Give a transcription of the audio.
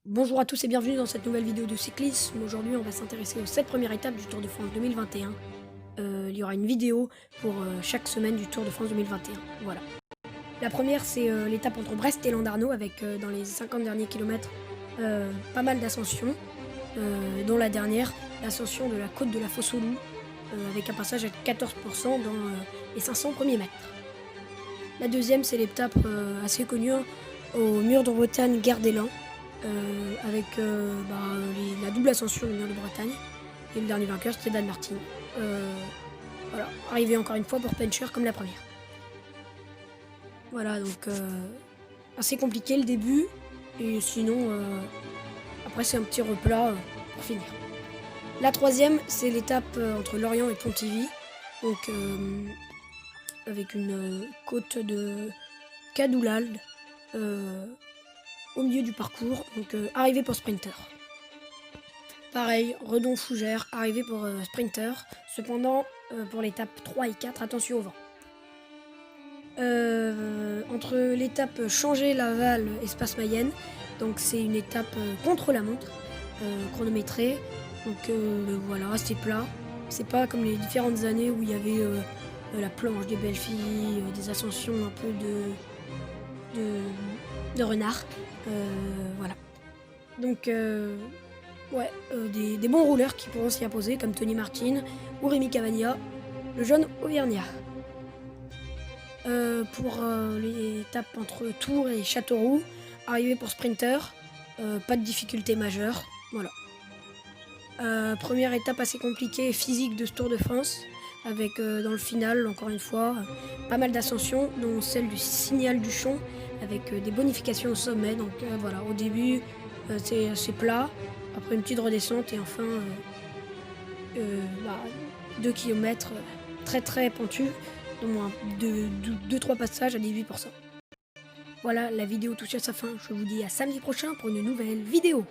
Bonjour à tous et bienvenue dans cette nouvelle vidéo de cyclisme. Aujourd'hui, on va s'intéresser aux 7 premières étapes du Tour de France 2021. Il y aura une vidéo pour chaque semaine du Tour de France 2021. Voilà. La première, c'est l'étape entre Brest et Landarneau avec dans les 50 derniers kilomètres pas mal d'ascensions, dont la dernière, l'ascension de la côte de la Fosse-au-Loup, avec un passage à 14% dans les 500 premiers mètres. La deuxième, c'est l'étape assez connue au mur de Bretagne, Gare d'Élan, avec la double ascension du mur de Bretagne. Et le dernier vainqueur, c'était Dan Martin. Voilà, arrivé encore une fois pour Pencher comme la première. Voilà, donc assez compliqué le début. Et sinon, après c'est un petit replat pour finir. La troisième, c'est l'étape entre Lorient et Pontivy. Donc avec une côte de Cadoulal au milieu du parcours, donc arrivée pour sprinter. Pareil, Redon-Fougères, arrivée pour sprinter. Cependant, pour l'étape 3 et 4, attention au vent. Entre l'étape Changer-Laval, Espace Mayenne, donc c'est une étape contre la montre, chronométrée. Donc voilà, c'est plat. C'est pas comme les différentes années où il y avait la planche des belles filles, des ascensions un peu de renard. Voilà. Donc ouais, des bons rouleurs qui pourront s'y imposer comme Tony Martin ou Rémi Cavagna, le jeune Auvergnat. Pour l'étape entre Tours et Châteauroux, arrivé pour sprinter, pas de difficulté majeure. Voilà. Première étape assez compliquée et physique de ce Tour de France, avec dans le final, encore une fois, pas mal d'ascensions, dont celle du Signal du Champ, avec des bonifications au sommet. Donc voilà, au début, c'est assez plat, après une petite redescente et enfin 2 km très très pentus, dont 2-3 passages à 18%. Voilà, la vidéo touche à sa fin. Je vous dis à samedi prochain pour une nouvelle vidéo.